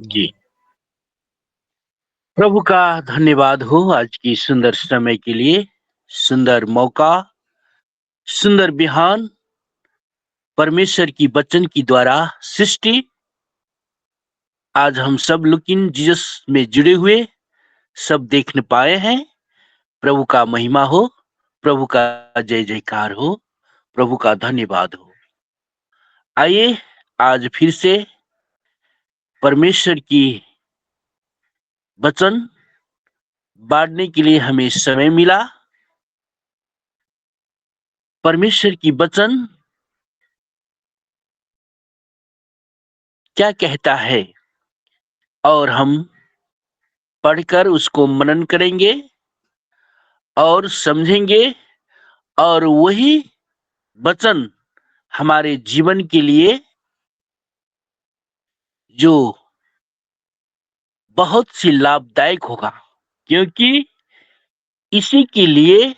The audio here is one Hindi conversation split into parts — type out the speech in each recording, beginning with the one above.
जी। प्रभु का धन्यवाद हो आज की सुंदर समय के लिए, सुंदर मौका, सुंदर बिहान, परमेश्वर की वचन की द्वारा सृष्टि आज हम सब लोग इन जीसस में जुड़े हुए सब देखने पाए हैं। प्रभु का महिमा हो, प्रभु का जय जयकार हो, प्रभु का धन्यवाद हो। आइए आज फिर से परमेश्वर की वचन बांटने के लिए हमें समय मिला। परमेश्वर की वचन क्या कहता है और हम पढ़कर उसको मनन करेंगे और समझेंगे और वही वचन हमारे जीवन के लिए जो बहुत सी लाभदायक होगा, क्योंकि इसी के लिए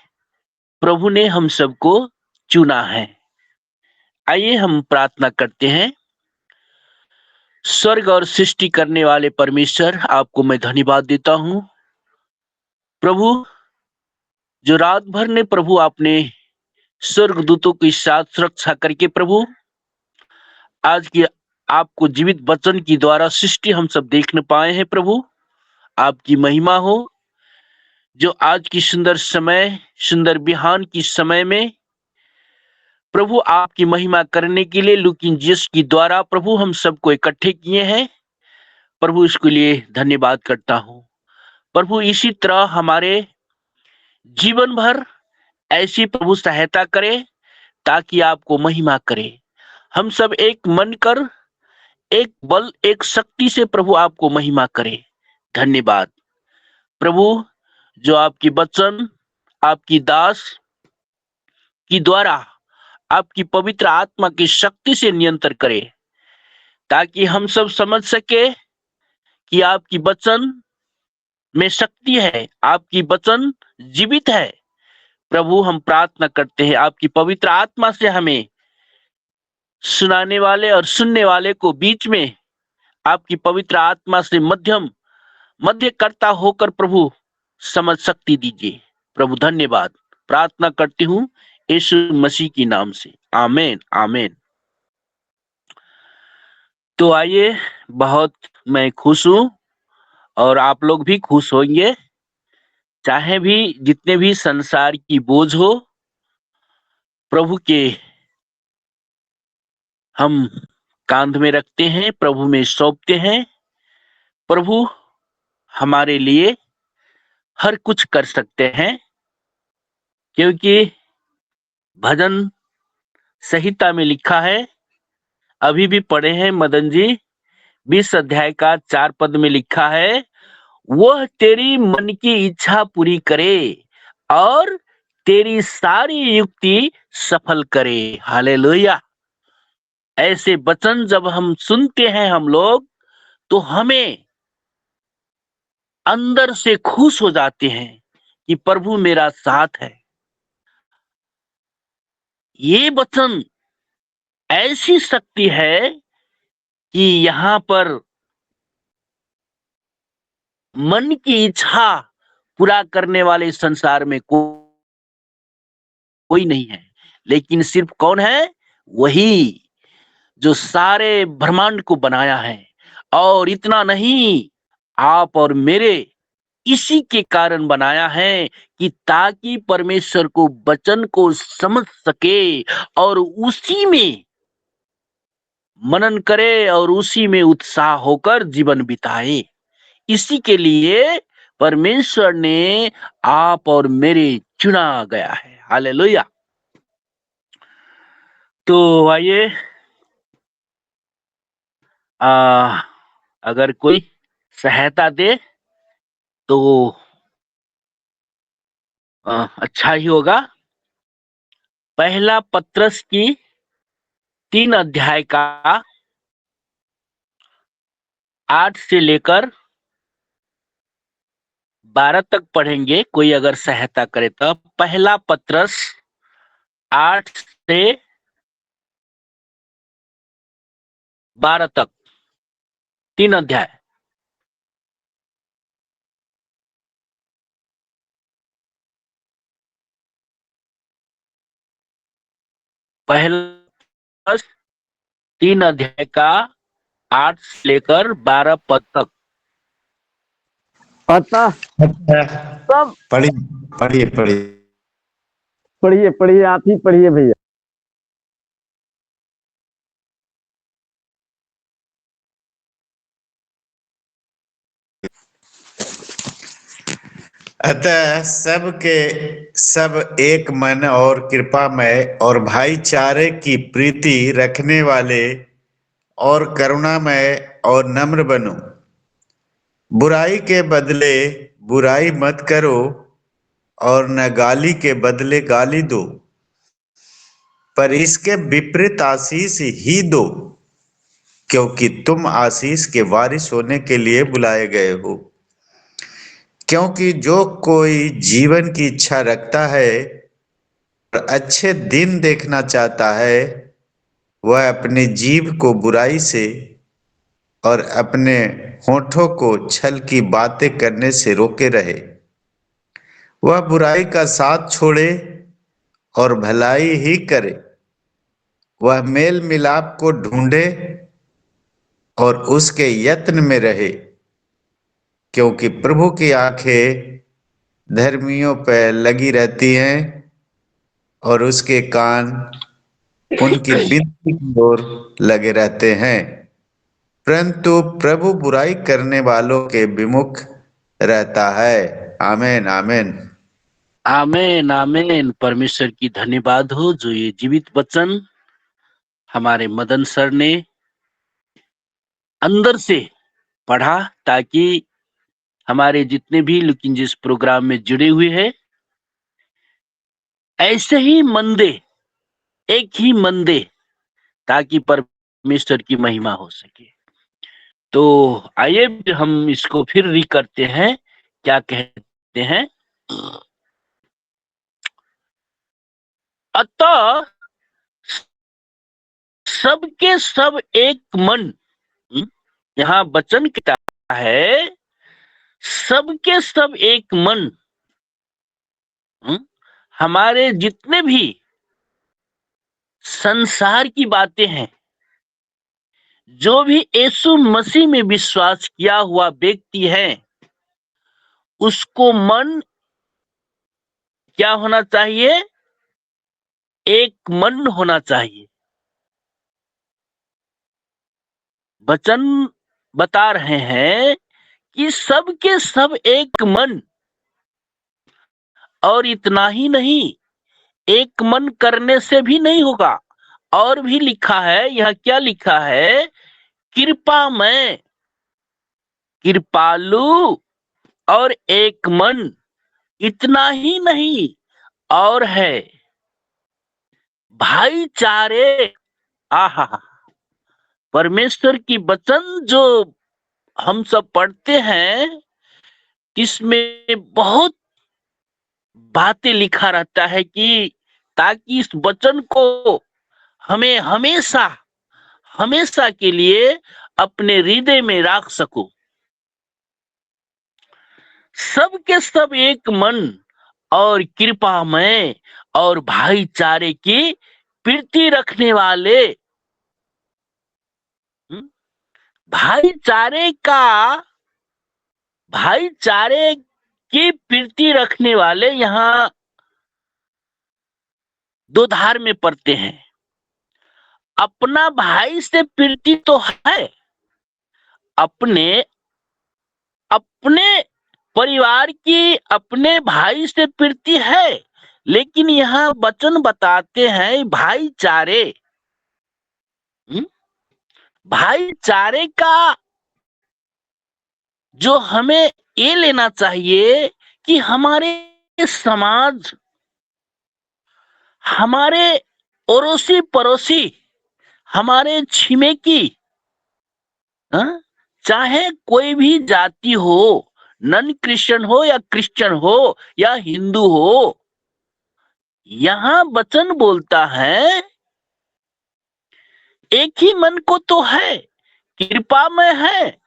प्रभु ने हम सबको चुना है। आइए हम प्रार्थना करते हैं। स्वर्ग और सृष्टि करने वाले परमेश्वर, आपको मैं धन्यवाद देता हूँ। प्रभु, जो रात भर ने प्रभु आपने स्वर्गदूतों के साथ सुरक्षा करके प्रभु आज की आपको जीवित वचन की द्वारा सृष्टि हम सब देखने पाए हैं। प्रभु, आपकी महिमा हो। जो आज की सुंदर समय, सुंदर बिहान की समय में प्रभु आपकी महिमा करने के लिए लुकीन जीसस की द्वारा प्रभु हम सबको इकट्ठे किए हैं। प्रभु, इसके लिए धन्यवाद करता हूँ। प्रभु, इसी तरह हमारे जीवन भर ऐसी प्रभु सहायता करे ताकि आपको महिमा करे। हम सब एक मन कर, एक बल, एक शक्ति से प्रभु आपको महिमा करे। धन्यवाद प्रभु, जो आपकी वचन आपकी दास की द्वारा आपकी पवित्र आत्मा की शक्ति से नियंत्रण करे, ताकि हम सब समझ सके कि आपकी वचन में शक्ति है, आपकी वचन जीवित है। प्रभु, हम प्रार्थना करते हैं आपकी पवित्र आत्मा से हमें सुनाने वाले और सुनने वाले को बीच में आपकी पवित्र आत्मा से मध्यकर्ता होकर प्रभु समझ शक्ति दीजिए। प्रभु, धन्यवाद प्रार्थना करती हूँ यीशु मसीह के नाम से, आमीन आमीन। तो आइए, बहुत मैं खुश हूँ और आप लोग भी खुश होंगे। चाहे भी जितने भी संसार की बोझ हो, प्रभु के हम कांध में रखते हैं, प्रभु में सौंपते हैं। प्रभु हमारे लिए हर कुछ कर सकते हैं, क्योंकि भजन संहिता में लिखा है, अभी भी पढ़े हैं मदन जी, 20 अध्याय का 4 पद में लिखा है, वह तेरी मन की इच्छा पूरी करे और तेरी सारी युक्ति सफल करे। हालेलुया। ऐसे वचन जब हम सुनते हैं हम लोग, तो हमें अंदर से खुश हो जाते हैं कि प्रभु मेरा साथ है। ये वचन ऐसी शक्ति है कि यहाँ पर मन की इच्छा पूरा करने वाले संसार में कोई नहीं है, लेकिन सिर्फ कौन है? वही जो सारे ब्रह्मांड को बनाया है। और इतना नहीं, आप और मेरे इसी के कारण बनाया है कि ताकि परमेश्वर को वचन को समझ सके और उसी में मनन करे और उसी में उत्साह होकर जीवन बिताए। इसी के लिए परमेश्वर ने आप और मेरे चुना गया है। हालेलुया। तो आइए, अगर कोई सहायता दे तो अच्छा ही होगा। पहला पत्रस की 3 अध्याय का 8 से लेकर 12 तक पढ़ेंगे, कोई अगर सहायता करे तो। पहला पत्रस 8 से 12 तक, 3 अध्याय। पहला 3 अध्याय का 8 से लेकर 12 पद तक। अतः सब पढ़िए पढ़िए पढ़िए पढ़िए पढ़िए, आप ही पढ़िए भैया। अतः सबके सब एक मन और कृपामय और भाईचारे की प्रीति रखने वाले और करुणामय और नम्र बनो। बुराई के बदले बुराई मत करो और न गाली के बदले गाली दो, पर इसके विपरीत आशीष ही दो, क्योंकि तुम आशीष के वारिस होने के लिए बुलाए गए हो। क्योंकि जो कोई जीवन की इच्छा रखता है और अच्छे दिन देखना चाहता है, वह अपने जीभ को बुराई से और अपने होठों को छल की बातें करने से रोके रहे। वह बुराई का साथ छोड़े और भलाई ही करे। वह मेल मिलाप को ढूंढे और उसके यत्न में रहे, क्योंकि प्रभु की आंखें धर्मियों पर लगी रहती हैं और उसके कान उनकी विनती की ओर लगे रहते हैं, परंतु प्रभु बुराई करने वालों के विमुख रहता है। आमीन आमीन आमीन आमीन। परमेश्वर की धन्यवाद हो जो ये जीवित वचन हमारे मदन सर ने अंदर से पढ़ा, ताकि हमारे जितने भी लेकिन जिस प्रोग्राम में जुड़े हुए हैं ऐसे ही मन दे, एक ही मन दे, ताकि परमेश्वर की महिमा हो सके। तो आइए हम इसको फिर री करते हैं। क्या कहते हैं? अतः सबके सब एक मन, यहाँ वचन क्या है? सबके सब एक मन। हमारे जितने भी संसार की बातें हैं, जो भी यीशु मसीह में विश्वास किया हुआ व्यक्ति है, उसको मन क्या होना चाहिए? एक मन होना चाहिए। वचन बता रहे हैं कि सबके सब एक मन, और इतना ही नहीं, एक मन करने से भी नहीं होगा, और भी लिखा है। यह क्या लिखा है? कृपामय, कृपालु और एक मन। इतना ही नहीं, और है भाईचारे। आहा, परमेश्वर की वचन जो हम सब पढ़ते हैं, इसमें बहुत बातें लिखा रहता है कि ताकि इस वचन को हमें हमेशा हमेशा के लिए अपने हृदय में रख सको। सबके सब एक मन और कृपामय और भाईचारे की प्रीति रखने वाले। भाईचारे की प्रीति रखने वाले यहाँ दो धार में पढ़ते हैं। अपना भाई से प्रीति तो है, अपने परिवार की, अपने भाई से प्रीति है, लेकिन यहाँ वचन बताते हैं भाईचारे। भाईचारे का जो हमें ये लेना चाहिए कि हमारे समाज, हमारे अड़ोसी पड़ोसी, हमारे छिमेकी, चाहे कोई भी जाति हो, नॉन क्रिश्चियन हो या क्रिश्चियन हो या हिंदू हो, यहाँ वचन बोलता है एक ही मन को तो है, कृपा में है,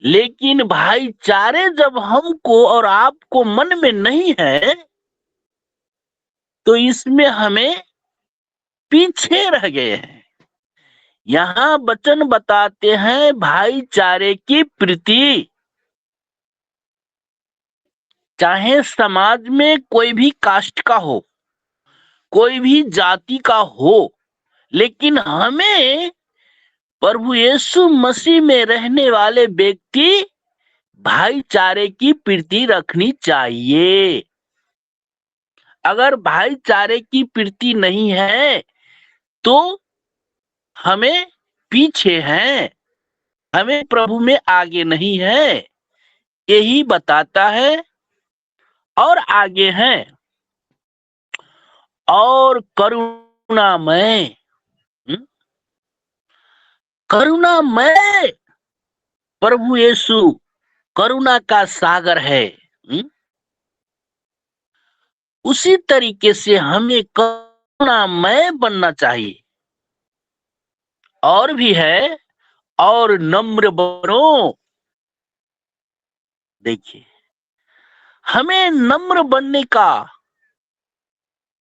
लेकिन भाईचारे जब हमको और आपको मन में नहीं है, तो इसमें हमें पीछे रह गए हैं। यहाँ वचन बताते हैं भाईचारे की प्रीति। चाहे समाज में कोई भी कास्ट का हो, कोई भी जाति का हो, लेकिन हमें प्रभु यीशु मसीह में रहने वाले व्यक्ति भाईचारे की प्रीति रखनी चाहिए। अगर भाईचारे की प्रीति नहीं है तो हमें पीछे हैं, हमें प्रभु में आगे नहीं है, यही बताता है। और आगे है, और करुणामय, करुणामय प्रभु यीशु करुणा का सागर है। उसी तरीके से हमें करुणामय बनना चाहिए। और भी है, और नम्र बनो। देखिए, हमें नम्र बनने का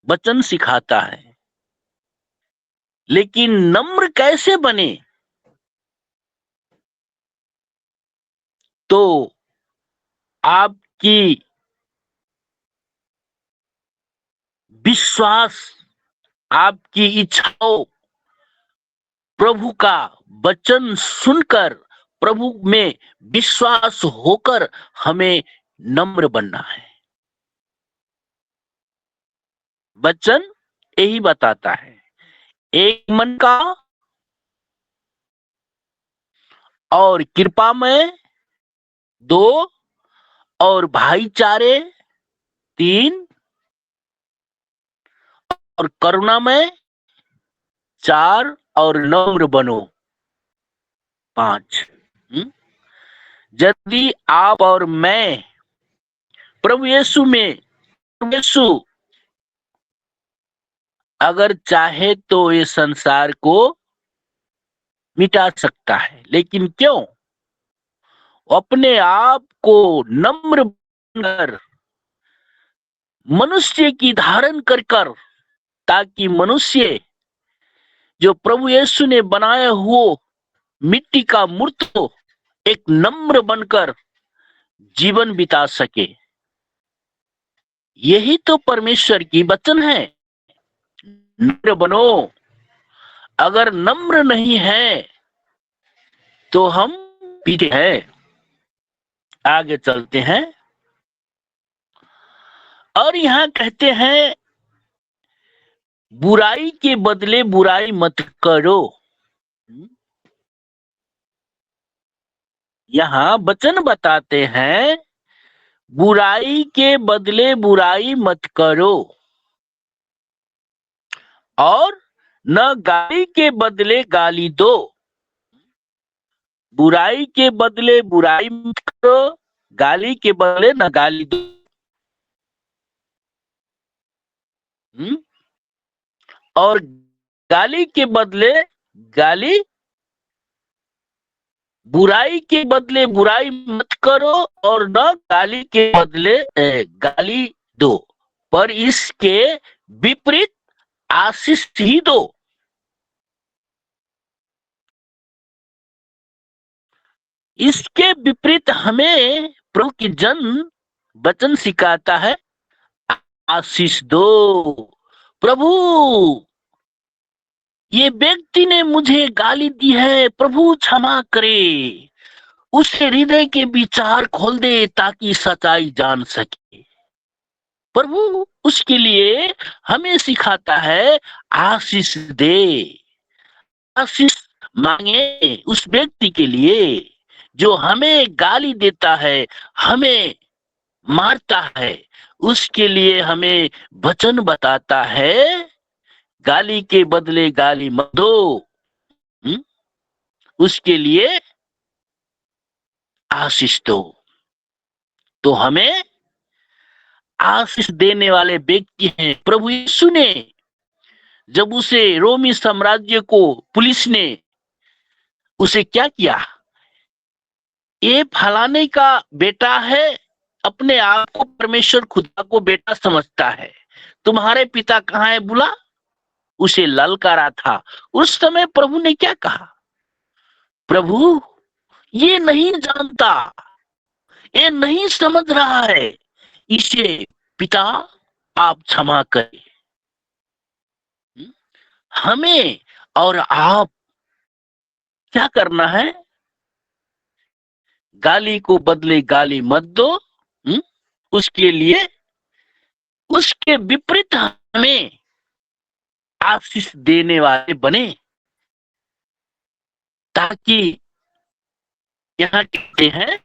वचन सिखाता है, लेकिन नम्र कैसे बने? तो आपकी विश्वास, आपकी इच्छाओं, प्रभु का वचन सुनकर, प्रभु में विश्वास होकर हमें नम्र बनना है। वचन यही बताता है, एक मन का और कृपामय 2, और भाईचारे 3, और करुणामय 4, और नम्र बनो 5। यदि आप और मैं प्रभु यीशु में, यीशु अगर चाहे तो ये संसार को मिटा सकता है, लेकिन क्यों? अपने आप को नम्र बनकर, मनुष्य की धारण कर, ताकि मनुष्य जो प्रभु यीशु ने बनाया हुआ मिट्टी का मूर्त हो, एक नम्र बनकर जीवन बिता सके। यही तो परमेश्वर की वचन है, नम्र बनो। अगर नम्र नहीं है तो हम पीछे हैं। आगे चलते हैं, और यहां कहते हैं, बुराई के बदले बुराई मत करो। यहाँ वचन बताते हैं, बुराई के बदले बुराई मत करो, और न गाली के बदले गाली दो। बुराई के बदले बुराई मत करो, गाली के बदले न गाली दो। और गाली के बदले गाली, बुराई के बदले बुराई मत करो, और न गाली के बदले गाली दो, पर इसके विपरीत आशीष ही दो। इसके विपरीत हमें प्रभु की जन वचन सिखाता है, आशीष दो। प्रभु, ये व्यक्ति ने मुझे गाली दी है, प्रभु क्षमा करे, उसके हृदय के विचार खोल दे ताकि सच्चाई जान सके। प्रभु उसके लिए हमें सिखाता है, आशीष दे, आशीष मांगे उस व्यक्ति के लिए जो हमें गाली देता है, हमें मारता है। उसके लिए हमें वचन बताता है, गाली के बदले गाली मत दो, उसके लिए आशीष दो। तो हमें आशीष देने वाले व्यक्ति हैं प्रभु यीशु ने। जब उसे रोमी साम्राज्य को पुलिस ने उसे क्या किया, ये फलाने का बेटा है, अपने आप को परमेश्वर खुदा को बेटा समझता है, तुम्हारे पिता कहाँ है बुला, उसे ललकारा था, उस समय प्रभु ने क्या कहा? प्रभु ये नहीं जानता, ये नहीं समझ रहा है, इसे पिता आप क्षमा करें। हमें और आप क्या करना है? गाली को बदले गाली मत दो। उसके लिए उसके विपरीत हमें आशीष देने वाले बने, ताकि यहाँ कहते हैं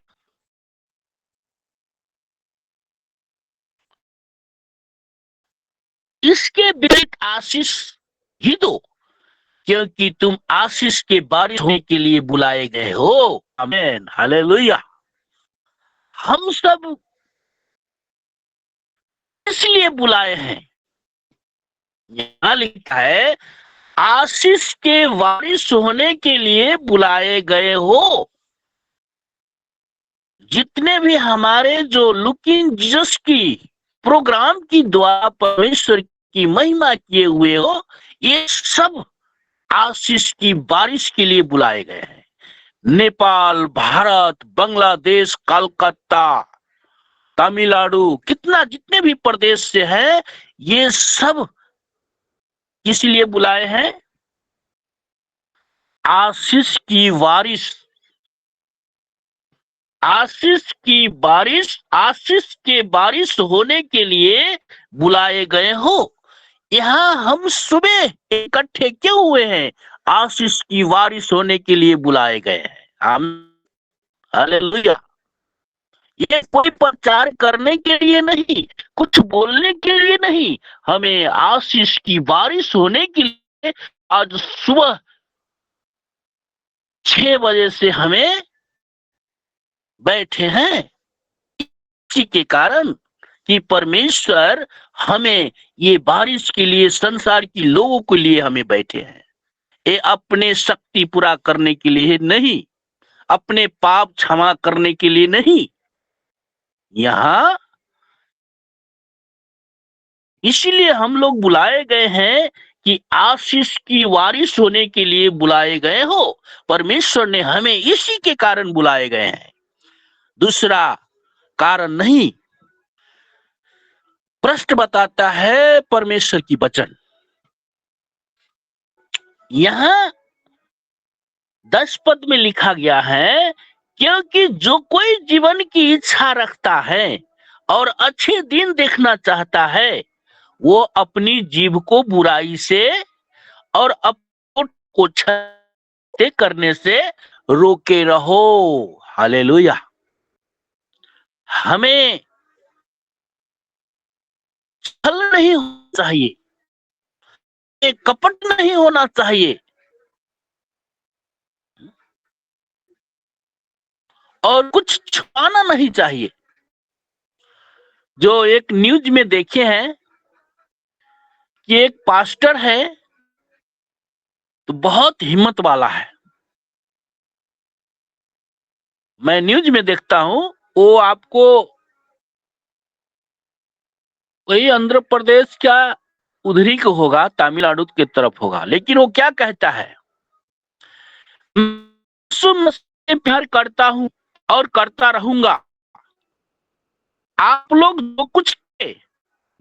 इसके विपरीत आशीष ही दो, क्योंकि तुम आशीष के बारिश होने के लिए बुलाए गए हो। आमीन, हालेलुया। हम सब इसलिए बुलाए हैं, यहाँ लिखा है आशीष के वारिस होने के लिए बुलाए गए हो। जितने भी हमारे जो लुकिंग जीसस की प्रोग्राम की द्वारा परमेश्वर की महिमा किए हुए हो, ये सब आशीष की बारिश के लिए बुलाए गए हैं। नेपाल, भारत, बांग्लादेश, कलकत्ता, तमिलनाडु, कितना जितने भी प्रदेश से हैं, ये सब किस लिए बुलाए हैं? आशीष की बारिश, आशीष की बारिश, आशीष के बारिश होने के लिए बुलाए गए हो। यहाँ हम सुबह इकट्ठे क्यों हुए हैं? आशीष की बारिश होने के लिए बुलाए गए हैं। आमीन, हालेलुया। ये कोई प्रचार करने के लिए नहीं, कुछ बोलने के लिए नहीं, हमें आशीष की बारिश होने के लिए आज सुबह 6 बजे से हमें बैठे हैं, इसी के कारण कि परमेश्वर हमें ये बारिश के लिए, संसार के लोगों के लिए हमें बैठे हैं। ये अपने शक्ति पूरा करने के लिए नहीं, अपने पाप क्षमा करने के लिए नहीं, यहाँ इसलिए हम लोग बुलाए गए हैं कि आशीष की बारिश होने के लिए बुलाए गए हो। परमेश्वर ने हमें इसी के कारण बुलाए गए हैं, दूसरा कारण नहीं। प्रश्न बताता है परमेश्वर की वचन, यहाँ 10 पद में लिखा गया है, क्योंकि जो कोई जीवन की इच्छा रखता है और अच्छे दिन देखना चाहता है, वो अपनी जीभ को बुराई से और अपने को छल करने से रोके रहो। हालेलुया। हमें छल नहीं होना चाहिए, कपट नहीं होना चाहिए, और कुछ छुपाना नहीं चाहिए। जो एक न्यूज में देखे हैं कि एक पास्टर है, तो बहुत हिम्मत वाला है। मैं न्यूज में देखता हूं, वो आपको वही आंध्र प्रदेश का उधरी को होगा, तमिलनाडु की तरफ होगा, लेकिन वो क्या कहता है, यीशु मसीह से प्यार करता हूं और करता रहूंगा। आप लोग जो कुछ करें,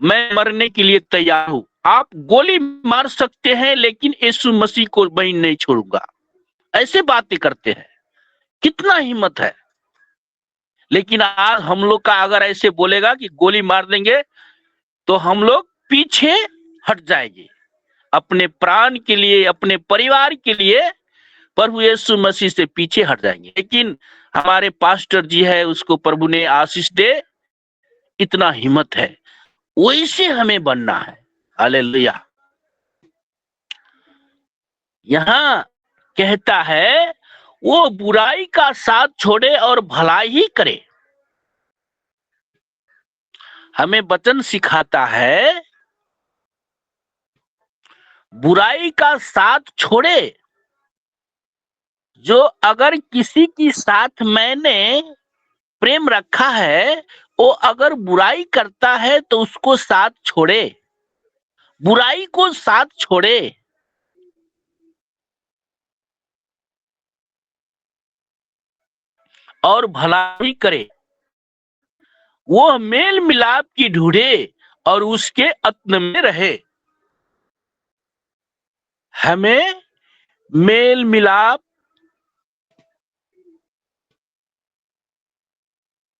मैं मरने के लिए तैयार हूं। आप गोली मार सकते हैं, लेकिन यीशु मसीह को मैं नहीं छोड़ूंगा। ऐसे बातें करते हैं, कितना हिम्मत है। लेकिन आज हम लोग का अगर ऐसे बोलेगा कि गोली मार देंगे, तो हम लोग पीछे हट जाएंगे, अपने प्राण के लिए, अपने परिवार के लिए प्रभु यीशु मसीह से पीछे हट जाएंगे। लेकिन हमारे पास्टर जी है, उसको प्रभु ने आशीष दे, इतना हिम्मत है, वैसे हमें बनना है। हालेलुया। यहाँ कहता है वो बुराई का साथ छोड़े और भलाई ही करे। हमें वचन सिखाता है बुराई का साथ छोड़े। जो अगर किसी की साथ मैंने प्रेम रखा है, वो अगर बुराई करता है तो उसको साथ छोड़े। बुराई को साथ छोड़े और भलाई करे। वो मेल मिलाप की ढूंढे और उसके यत्न में रहे। हमें मेल मिलाप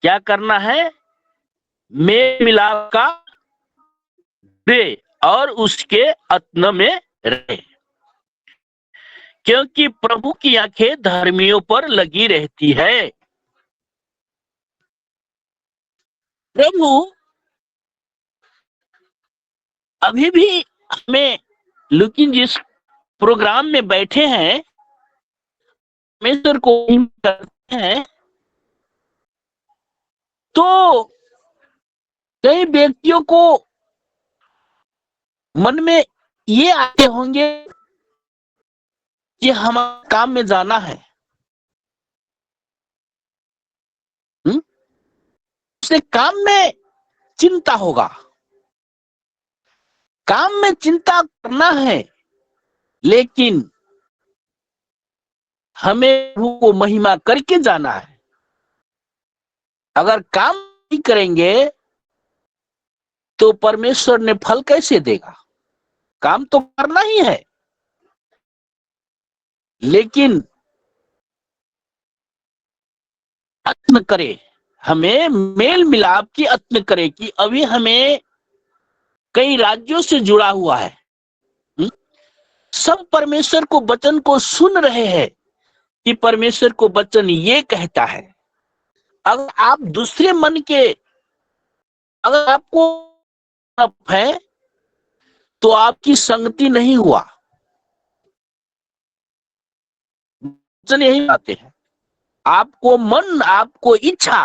क्या करना है? मेल मिलाप का दे और उसके यत्न में रहे, क्योंकि प्रभु की आंखें धर्मियों पर लगी रहती है। प्रभु अभी भी हमें, लेकिन जिस प्रोग्राम में बैठे हैं, परमेश्वर को करते हैं, तो कई व्यक्तियों को मन में ये आते होंगे कि हमारे काम में जाना है। उसे काम में चिंता होगा, काम में चिंता करना है, लेकिन हमें प्रभु को महिमा करके जाना है। अगर काम नहीं करेंगे तो परमेश्वर ने फल कैसे देगा? काम तो करना ही है, लेकिन यत्न करे, हमें मेल मिलाप की यत्न करे कि अभी हमें कई राज्यों से जुड़ा हुआ है। सब परमेश्वर को वचन को सुन रहे हैं कि परमेश्वर को वचन ये कहता है। अगर आप दूसरे मन के, अगर आपको है तो आपकी संगति नहीं हुआ। वचन यही बातें हैं, आपको मन, आपको इच्छा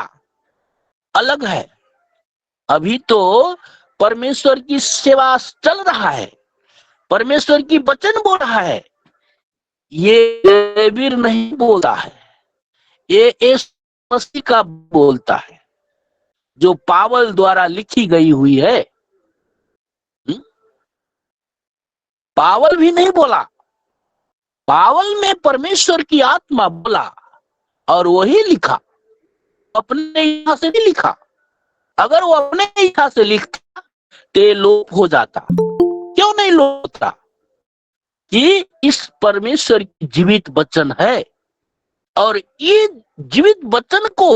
अलग है। अभी तो परमेश्वर की सेवा चल रहा है, परमेश्वर की वचन बोल रहा है, ये लेवीर नहीं बोलता है, ये यीशु मसीह का बोलता है, जो पावल द्वारा लिखी गई हुई है। पावल भी नहीं बोला, पावल में परमेश्वर की आत्मा बोला और वही लिखा, अपने इच्छा से नहीं लिखा। अगर वो अपने इच्छा से लिखता तो लोप हो जाता। क्यों नहीं लोप होता? कि इस परमेश्वर की जीवित वचन है, और ये जीवित वचन को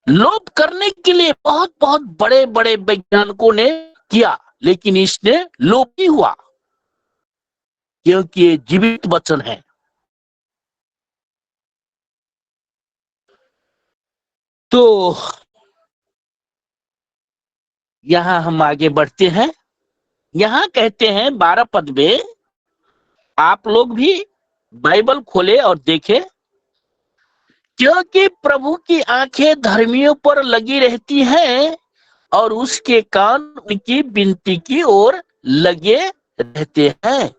लोप करने के लिए बहुत बहुत बड़े बड़े वैज्ञानिकों ने किया, लेकिन इसने लोप नहीं हुआ, क्योंकि ये जीवित वचन है। तो यहां हम आगे बढ़ते हैं। यहां कहते हैं 12 पद में, आप लोग भी बाइबल खोले और देखें, क्योंकि प्रभु की आंखें धर्मियों पर लगी रहती हैं और उसके कान उनकी विनती की ओर लगे रहते हैं।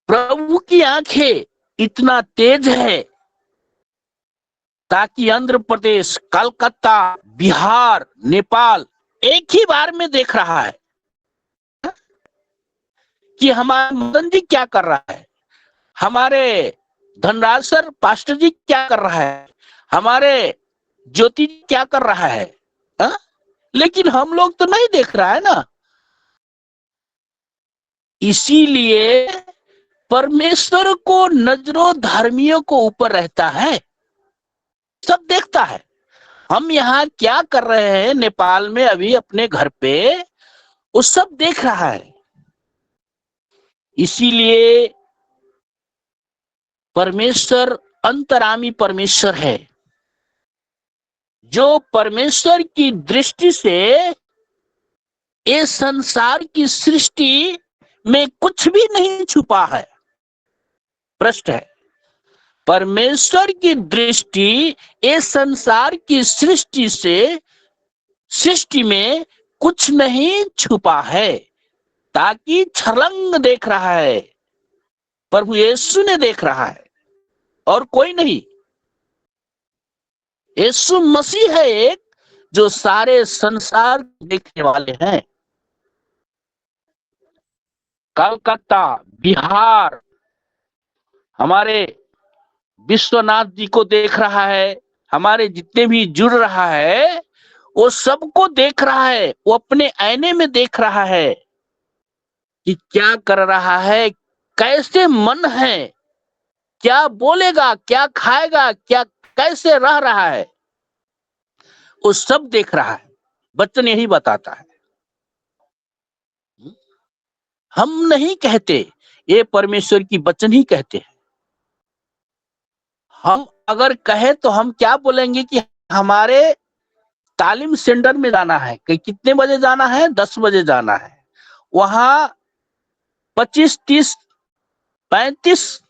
प्रभु की आंखें इतना तेज है ताकि आंध्र प्रदेश, कलकत्ता, बिहार, नेपाल एक ही बार में देख रहा है कि हमारा मदन जी क्या कर रहा है, हमारे धनराज सर पास्टर जी क्या कर रहा है, हमारे ज्योति जी क्या कर रहा है, हा? लेकिन हम लोग तो नहीं देख रहा है ना। इसीलिए परमेश्वर को नजरों धर्मियों को ऊपर रहता है, सब देखता है। हम यहाँ क्या कर रहे हैं नेपाल में अभी अपने घर पे, वो सब देख रहा है। इसीलिए परमेश्वर अंतरामी परमेश्वर है, जो परमेश्वर की दृष्टि से इस संसार की सृष्टि में कुछ भी नहीं छुपा है। प्रश्न है, परमेश्वर की दृष्टि इस संसार की सृष्टि से, सृष्टि में कुछ नहीं छुपा है, ताकि छलंग देख रहा है, प्रभु यीशु ने देख रहा है और कोई नहीं। यीशु मसीह है एक, जो सारे संसार देखने वाले हैं। कलकत्ता, बिहार, हमारे विश्वनाथ जी को देख रहा है, हमारे जितने भी जुड़ रहा है वो सबको देख रहा है, वो अपने आईने में देख रहा है कि क्या कर रहा है, कैसे मन है, क्या बोलेगा, क्या खाएगा, क्या कैसे रह रहा है, वो सब देख रहा है। वचन यही बताता है। हम नहीं कहते, ये परमेश्वर की वचन ही कहते हैं। हम अगर कहे तो हम क्या बोलेंगे कि हमारे तालीम सेंटर में जाना है, कि कितने बजे जाना है, 10 बजे जाना है, वहां 25, 30, 35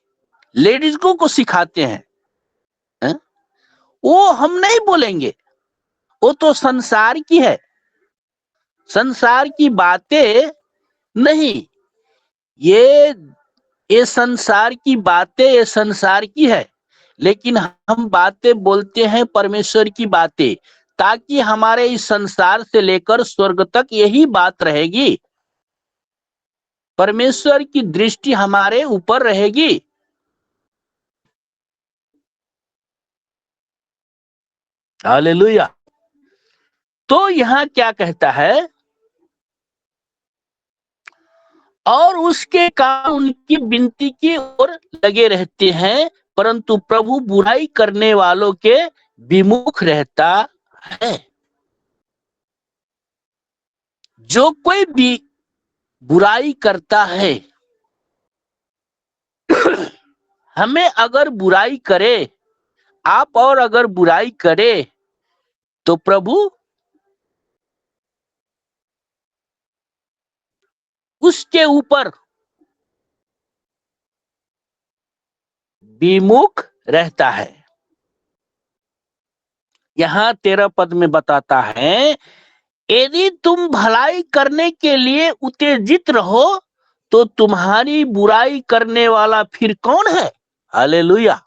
लेडीज को सिखाते हैं, है? वो हम नहीं बोलेंगे, वो तो संसार की है, संसार की बातें नहीं, ये संसार की बातें, ये संसार की है, लेकिन हम बातें बोलते हैं परमेश्वर की बातें, ताकि हमारे इस संसार से लेकर स्वर्ग तक यही बात रहेगी, परमेश्वर की दृष्टि हमारे ऊपर रहेगी। हालेलुया। तो यहां क्या कहता है, और उसके कारण उनकी विनती की ओर लगे रहते हैं, परंतु प्रभु बुराई करने वालों के विमुख रहता है। जो कोई भी बुराई करता है, हमें अगर बुराई करे, आप और अगर बुराई करे, तो प्रभु उसके ऊपर विमुख रहता है। यहां 13 पद में बताता है, यदि तुम भलाई करने के लिए उत्तेजित रहो, तो तुम्हारी बुराई करने वाला फिर कौन है। हालेलुया।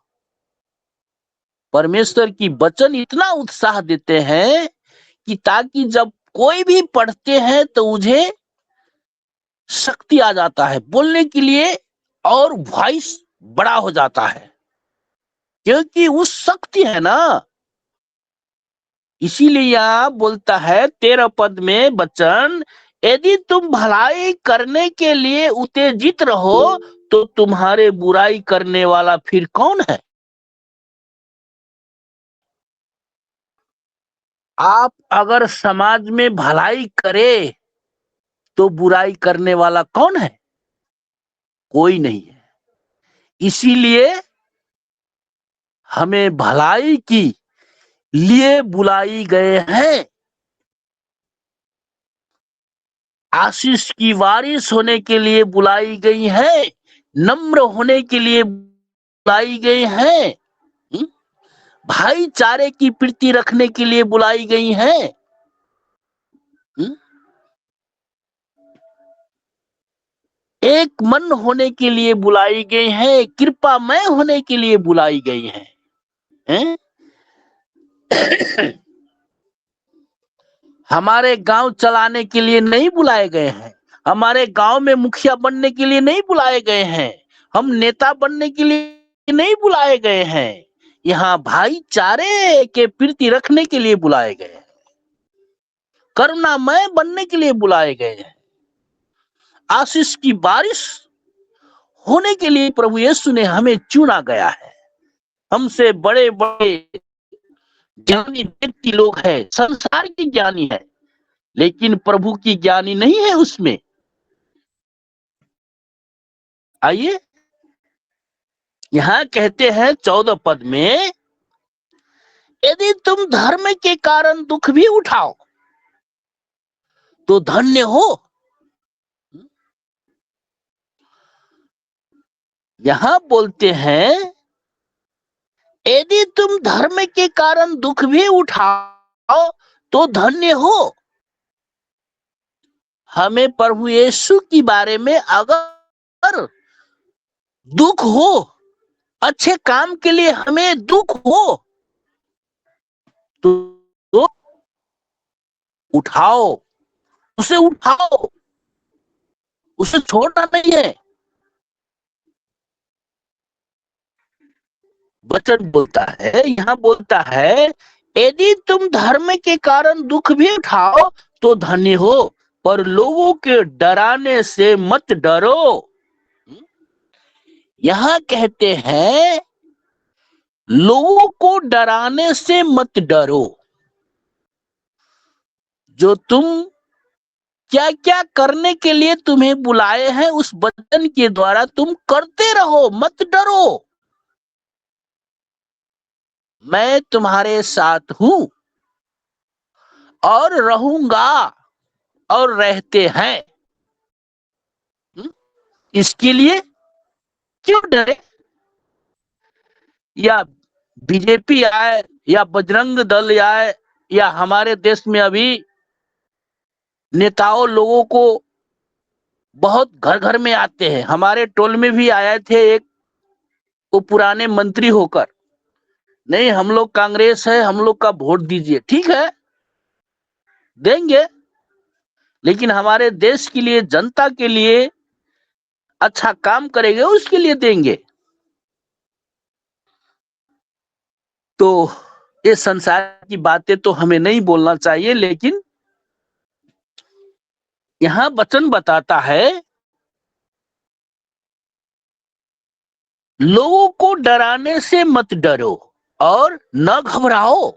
परमेश्वर की वचन इतना उत्साह देते हैं कि ताकि जब कोई भी पढ़ते हैं तो मुझे शक्ति आ जाता है बोलने के लिए, और वॉइस बड़ा हो जाता है, क्योंकि उस शक्ति है ना। इसीलिए यहाँ बोलता है 13 पद में वचन, यदि तुम भलाई करने के लिए उत्तेजित रहो, तो तुम्हारे बुराई करने वाला फिर कौन है। आप अगर समाज में भलाई करे तो बुराई करने वाला कौन है, कोई नहीं है। इसीलिए हमें भलाई की लिए बुलाई गए हैं, आशीष की वारिस होने के लिए बुलाई गई है, नम्र होने के लिए बुलाई गई है, भाईचारे की प्रीति रखने के लिए बुलाई गई है, एक मन होने के लिए बुलाई गई है, कृपामय होने के लिए बुलाई गई है, हैं? हमारे गांव चलाने के लिए नहीं बुलाए गए हैं, हमारे गांव में मुखिया बनने के लिए नहीं बुलाए गए हैं, हम नेता बनने के लिए नहीं बुलाए गए हैं, यहाँ भाईचारे के प्रीति रखने के लिए बुलाए गए हैं, करुणामय बनने के लिए बुलाए गए हैं, आशीष की बारिश होने के लिए प्रभु यीशु ने हमें चुना गया है। हमसे बड़े बड़े ज्ञानी व्यक्ति लोग हैं, संसार के ज्ञानी है, लेकिन प्रभु की ज्ञानी नहीं है उसमें। आइए यहां कहते हैं 14 पद में, यदि तुम धर्म के कारण दुख भी उठाओ तो धन्य हो। यहां बोलते हैं, यदि तुम धर्म के कारण दुख भी उठाओ तो धन्य हो। हमें प्रभु यीशु के बारे में अगर दुख हो, अच्छे काम के लिए हमें दुख हो, तो उठाओ, उसे उठाओ, उसे छोड़ना नहीं है। वचन बोलता है, यहां बोलता है, यदि तुम धर्म के कारण दुख भी उठाओ तो धन्य हो, पर लोगों के डराने से मत डरो। यहां कहते हैं, लोगों को डराने से मत डरो। जो तुम क्या क्या करने के लिए तुम्हें बुलाए हैं, उस वचन के द्वारा तुम करते रहो, मत डरो। मैं तुम्हारे साथ हूं और रहूंगा और रहते हैं। इसके लिए क्यों डरे? या बीजेपी आए या बजरंग दल आए, या हमारे देश में अभी नेताओं लोगों को बहुत घर घर में आते हैं। हमारे टोल में भी आए थे एक, वो पुराने मंत्री होकर, नहीं हम लोग कांग्रेस है, हम लोग का वोट दीजिए। ठीक है, देंगे, लेकिन हमारे देश के लिए, जनता के लिए अच्छा काम करेंगे, उसके लिए देंगे। तो ये संसार की बातें तो हमें नहीं बोलना चाहिए, लेकिन यहां वचन बताता है, लोगों को डराने से मत डरो और न घबराओ।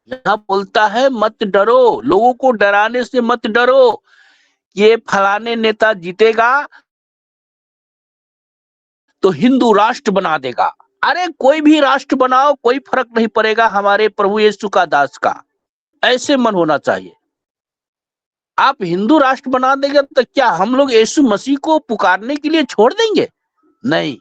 यहां बोलता है मत डरो, लोगों को डराने से मत डरो। ये फलाने नेता जीतेगा तो हिंदू राष्ट्र बना देगा। अरे कोई भी राष्ट्र बनाओ, कोई फर्क नहीं पड़ेगा हमारे प्रभु यीशु का दास का। ऐसे मन होना चाहिए। आप हिंदू राष्ट्र बना देंगे तो क्या हम लोग यीशु मसीह को पुकारने के लिए छोड़ देंगे? नहीं।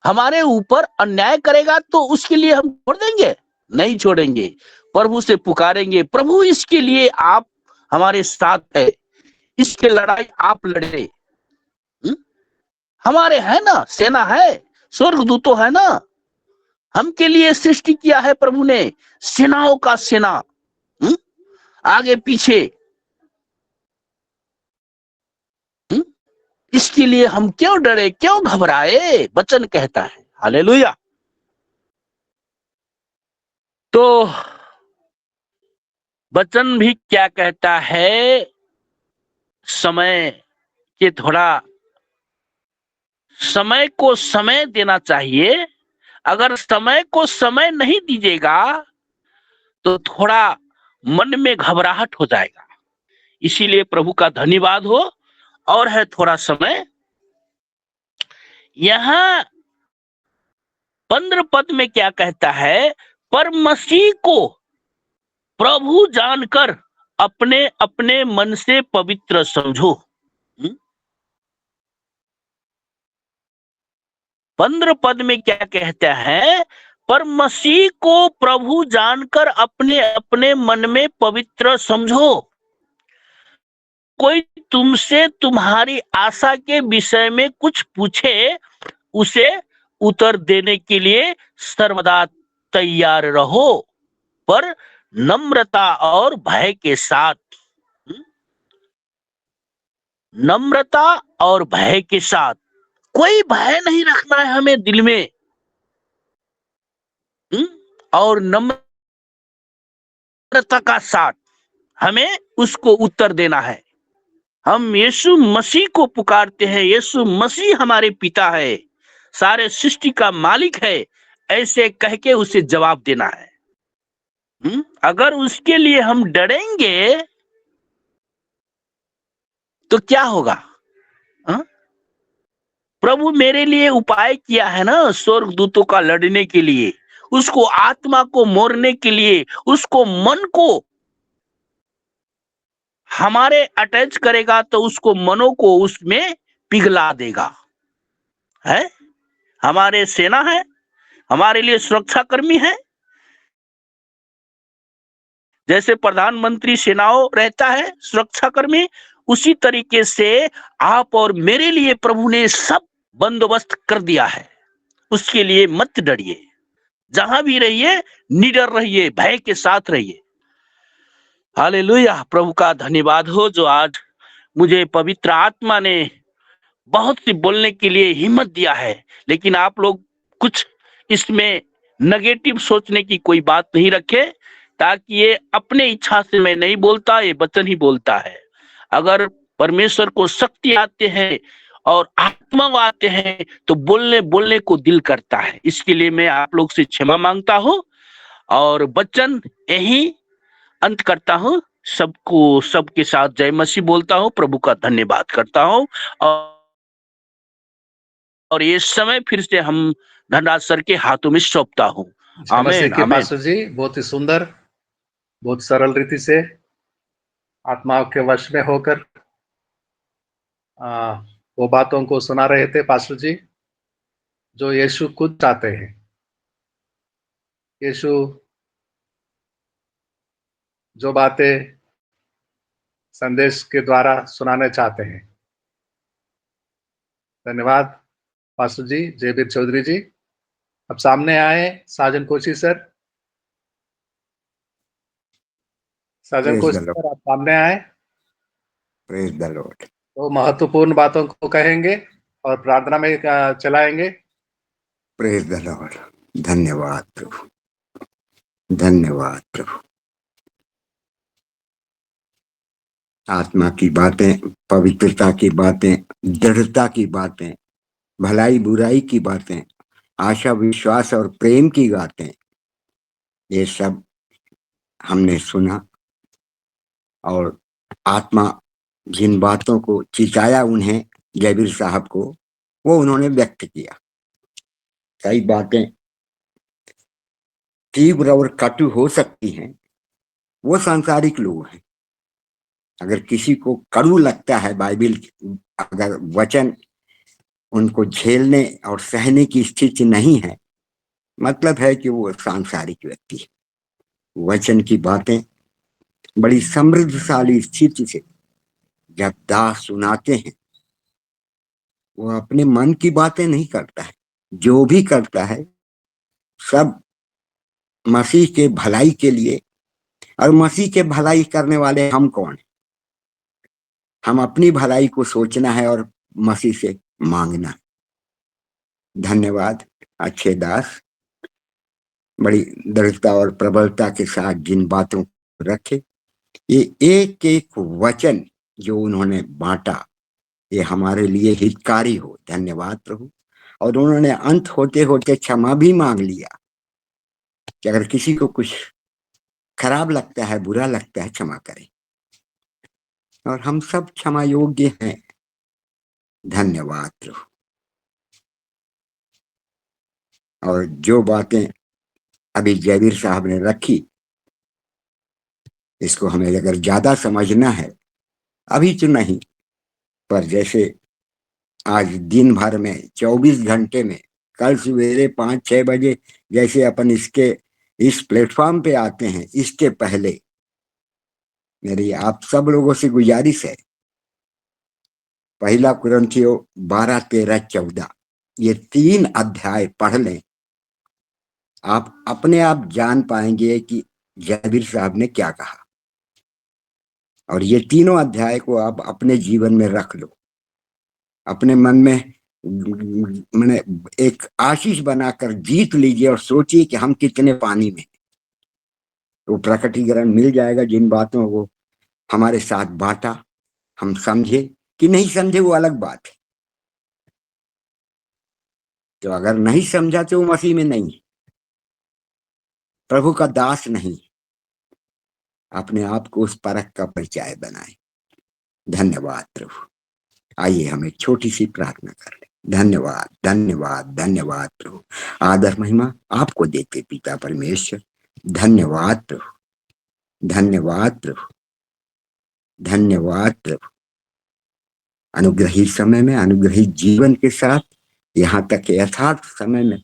हमारे ऊपर अन्याय करेगा तो उसके लिए हम छोड़ देंगे? नहीं छोड़ेंगे। प्रभु से पुकारेंगे, प्रभु इसके लिए आप हमारे साथ है, इसके लड़ाई आप लड़े। हमारे है ना, सेना है, स्वर्गदूतों है ना, हमके लिए सृष्टि किया है प्रभु ने, सेनाओं का सेना, आगे पीछे। इसके लिए हम क्यों डरे, क्यों घबराए? वचन कहता है। हालेलुया। तो वचन भी क्या कहता है, समय के थोड़ा समय को समय देना चाहिए। अगर समय को समय नहीं दीजिएगा तो थोड़ा मन में घबराहट हो जाएगा। इसीलिए प्रभु का धन्यवाद हो। और है थोड़ा समय, यहां 15 पद में क्या कहता है, पर मसीह को प्रभु जानकर अपने अपने मन से पवित्र समझो। 15 पद में क्या कहता है, पर मसीह को प्रभु जानकर अपने अपने मन में पवित्र समझो। कोई तुमसे तुम्हारी आशा के विषय में कुछ पूछे, उसे उत्तर देने के लिए सर्वदा तैयार रहो, पर नम्रता और भय के साथ। नम्रता और भय के साथ। कोई भय नहीं रखना है हमें दिल में, और नम्रता का साथ हमें उसको उत्तर देना है। हम यीशु मसीह को पुकारते हैं, यीशु मसीह हमारे पिता है, सारे सृष्टि का मालिक है, ऐसे कह के उसे जवाब देना है। अगर उसके लिए हम डरेंगे तो क्या होगा? प्रभु मेरे लिए उपाय किया है ना, स्वर्गदूतों का लड़ने के लिए, उसको आत्मा को मोड़ने के लिए, उसको मन को हमारे अटैच करेगा तो उसको मनों को उसमें पिघला देगा। है, हमारे सेना है, हमारे लिए सुरक्षा कर्मी है। जैसे प्रधानमंत्री सेनाओं रहता है, सुरक्षा कर्मी, उसी तरीके से आप और मेरे लिए प्रभु ने सब बंदोबस्त कर दिया है। उसके लिए मत डरिए। जहां भी रहिए निडर रहिए, भय के साथ रहिए। हालेलुया। प्रभु का धन्यवाद हो जो आज मुझे पवित्र आत्मा ने बहुत सी बोलने के लिए हिम्मत दिया है, लेकिन आप लोग कुछ इसमें नेगेटिव सोचने की कोई बात नहीं रखे, ताकि ये अपने इच्छा से मैं नहीं बोलता, ये वचन ही बोलता है। अगर परमेश्वर को शक्ति आते हैं और आत्मा आते हैं तो बोलने बोलने को दिल करता है। इसके लिए मैं आप लोग से क्षमा मांगता हूँ और वचन यही अंत करता हूँ। सबको सबके साथ जय मसीह बोलता हूँ, प्रभु का धन्यवाद करता हूँ। और ये समय फिर से हम धनराज सर के हाथों में सौंपता हूँ। जय मसीह आमीन के आमीन। पास्टर जी, बहुत ही सुंदर, बहुत सरल रीति से आत्माओं के वश में होकर वो बातों को सुना रहे थे पास्टर जी, जो यीशु खुद चाहते हैं। यीशु जो बातें संदेश के द्वारा सुनाने चाहते हैं। धन्यवाद पास्टर जी, जयवीर चौधरी जी। अब सामने आए Sajan Kochi sir. Sajan praise the Kochi Lord, sir, आप सामने आए प्रेज द लॉर्ड। तो महत्वपूर्ण बातों को कहेंगे और प्रार्थना में चलाएंगे। Praise the Lord. धन्यवाद प्रभु, धन्यवाद प्रभु। आत्मा की बातें, पवित्रता की बातें, दृढ़ता की बातें, भलाई बुराई की बातें, आशा विश्वास और प्रेम की बातें, ये सब हमने सुना। और आत्मा जिन बातों को चिताया उन्हें, जयवीर साहब को, वो उन्होंने व्यक्त किया। कई बातें तीव्र और कटु हो सकती हैं, वो सांसारिक लोग हैं। अगर किसी को कड़ू लगता है बाइबिल, अगर वचन उनको झेलने और सहने की स्थिति नहीं है, मतलब है कि वो सांसारिक व्यक्ति है। वचन की बातें बड़ी समृद्धशाली स्थिति से जब दास सुनाते हैं, वो अपने मन की बातें नहीं करता है, जो भी करता है सब मसीह के भलाई के लिए। और मसीह के भलाई करने वाले हम कौन हैं? हम अपनी भलाई को सोचना है और मसीह से मांगना। धन्यवाद अच्छे दास, बड़ी दृढ़ता और प्रबलता के साथ जिन बातों को रखे, ये एक एक वचन जो उन्होंने बांटा, ये हमारे लिए हितकारी हो। धन्यवाद प्रभु। और उन्होंने अंत होते होते क्षमा भी मांग लिया कि अगर किसी को कुछ खराब लगता है, बुरा लगता है, क्षमा करें, और हम सब क्षमा योग्य हैं। धन्यवाद प्रभु। और जो बातें अभी जयवीर साहब ने रखी, इसको हमें अगर ज्यादा समझना है, अभी तो नहीं, पर जैसे आज दिन भर में 24 घंटे में, कल सवेरे 5-6 बजे जैसे अपन इस प्लेटफॉर्म पे आते हैं, इसके पहले मेरी आप सब लोगों से गुजारिश है, पहला कुरिन्थियों 12, 13, 14 ये 3 अध्याय पढ़ लें। आप अपने आप जान पाएंगे कि जयवीर साहब ने क्या कहा। और ये तीनों अध्याय को आप अपने जीवन में रख लो, अपने मन में मैंने एक आशीष बनाकर जीत लीजिए और सोचिए कि हम कितने पानी में। तो प्रकटीकरण मिल जाएगा। जिन बातों को हमारे साथ बांटा, हम समझे कि नहीं समझे वो अलग बात है। तो अगर नहीं समझा तो वो मसीह में नहीं, प्रभु का दास नहीं, अपने आप को उस परख का परिचय बनाए। धन्यवाद प्रभु। आइए हम एक छोटी सी प्रार्थना कर लें। धन्यवाद धन्यवाद धन्यवाद प्रभु। आदर महिमा आपको देते पिता परमेश्वर। धन्यवाद प्रभु, धन्यवाद प्रभु, धन्यवाद प्रभु। अनुग्रहित समय में, अनुग्रहित जीवन के साथ, यहाँ तक यथार्थ समय में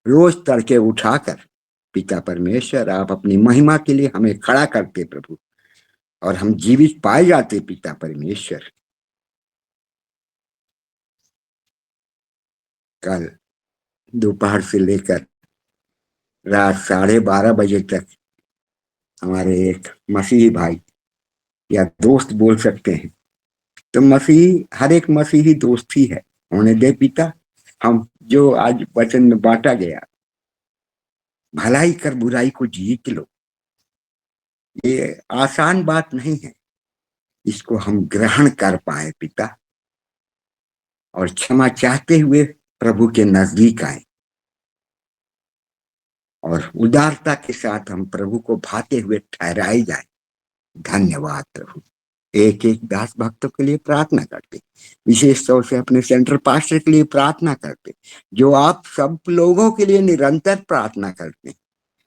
रोज तड़के उठाकर पिता परमेश्वर आप अपनी महिमा के लिए हमें खड़ा करते प्रभु, और हम जीवित पाए जाते पिता परमेश्वर। कल दोपहर से लेकर रात 12:30 बजे तक हमारे एक मसीही भाई या दोस्त बोल सकते हैं, तो मसीही, हर एक मसीही दोस्त ही है। होने दे पिता, हम जो आज वचन में बांटा गया, भलाई कर बुराई को जीत लो, ये आसान बात नहीं है। इसको हम ग्रहण कर पाए पिता, और क्षमा चाहते हुए प्रभु के नजदीक आए, और उदारता के साथ हम प्रभु को भाते हुए ठहराए जाए। धन्यवाद प्रभु। एक एक दास भक्तों के लिए प्रार्थना करते, विशेष तौर से अपने सेंट्रल पास्टर के लिए प्रार्थना करते, जो आप सब लोगों के लिए निरंतर प्रार्थना करते हैं,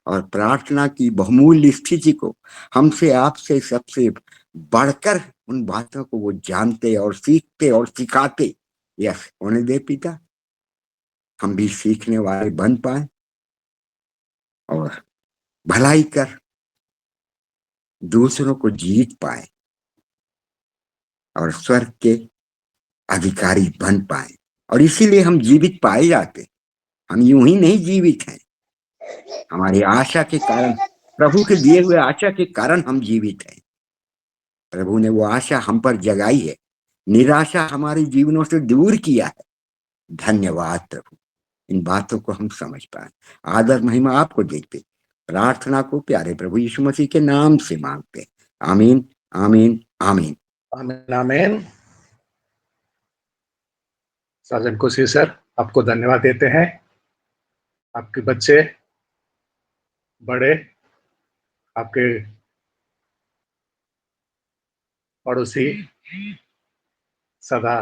और प्रार्थना की बहुमूल्य स्थिति को हमसे, आपसे सबसे बढ़कर उन बातों को वो जानते और सीखते और सिखाते। यस, होने दे पिता, हम भी सीखने वाले बन पाए और भलाई कर दूसरों को जीत पाए और स्वर्ग के अधिकारी बन पाए। और इसीलिए हम जीवित पाए जाते। हम यूं ही नहीं जीवित हैं, हमारी आशा के कारण, प्रभु के दिए हुए आशा के कारण हम जीवित हैं। प्रभु ने वो आशा हम पर जगाई है, निराशा हमारे जीवनों से दूर किया है। धन्यवाद प्रभु। इन बातों को हम समझ पाए। आदर महिमा आपको देते, प्रार्थना को प्यारे प्रभु यीशु मसीह के नाम से मांगते। आमीन, आमीन, आमीन। आमीन, आमीन। साजन कुशी सर, आपको धन्यवाद देते हैं। आपके बच्चे, बड़े, आपके पड़ोसी सदा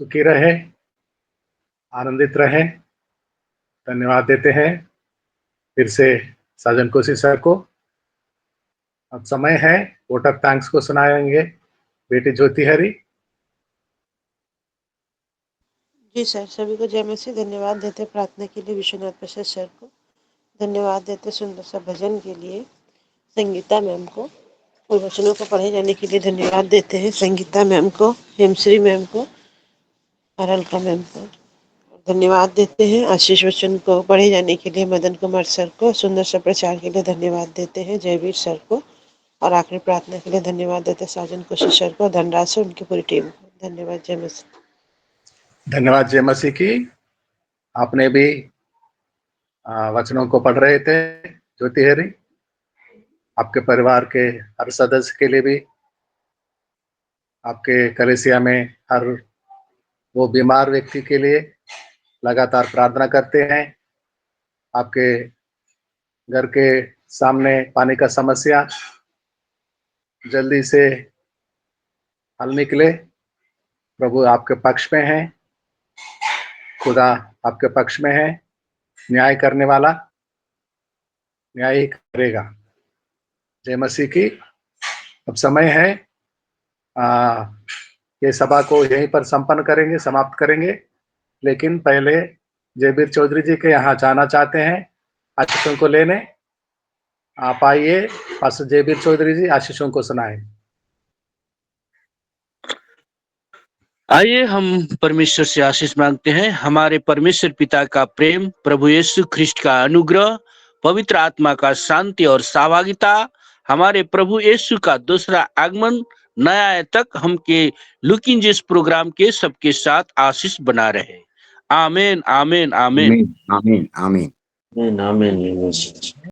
सुखी रहे, आनंदित रहे। धन्यवाद देते हैं फिर से साजन कुशी सर को। अब समय है वोट ऑफ थैंक्स को सुनाएंगे बेटी ज्योति हरी। जी सर, सभी को जय मसीह। धन्यवाद देते प्रार्थना के लिए विश्वनाथ प्रसाद सर को, धन्यवाद देते सुंदर सा भजन के लिए संगीता मैम को, और वचनों को पढ़े जाने के लिए धन्यवाद देते हैं संगीता मैम को, हेमश्री मैम को और अलका मैम को। धन्यवाद देते हैं आशीष वचन को पढ़े जाने के लिए मदन कुमार सर को, सुंदर सा प्रचार के लिए धन्यवाद देते हैं जयवीर सर को, और आखिरी प्रार्थना के लिए धन्यवाद देते हैं साजन कुशी सर को, धनराज से उनकी पूरी टीम को। धन्यवाद, जय मसीह। धन्यवाद जय मसीह की। आपने भी वचनों को पढ़ रहे थे ज्योति हरी। आपके परिवार के हर सदस्य के लिए भी, आपके कलेसिया में हर वो बीमार व्यक्ति के लिए लगातार प्रार्थना करते हैं। आपके घर के सामने पानी का समस्या जल्दी से हल निकले। प्रभु आपके पक्ष में है, खुदा आपके पक्ष में है। न्याय करने वाला न्याय ही करेगा। जय मसीह की। अब समय है ये सभा को यहीं पर संपन्न करेंगे, समाप्त करेंगे। लेकिन पहले जयवीर चौधरी जी के यहाँ जाना चाहते हैं आशीषों को लेने। आप आइए, पास्टर जयवीर चौधरी जी आशीषों को सुनाएं। आइए हम परमेश्वर से आशीष मांगते हैं। हमारे परमेश्वर पिता का प्रेम, प्रभु यीशु ख्रिस्ट का अनुग्रह, पवित्र आत्मा का शांति और सहभागिता, हमारे प्रभु यीशु का दूसरा आगमन नया आय तक हम के लुकिंग जिस प्रोग्राम के सबके साथ आशीष बना रहे। आमीन, आमीन, आमीन, आमीन, आमीन, आमीन। आमीन, आमीन।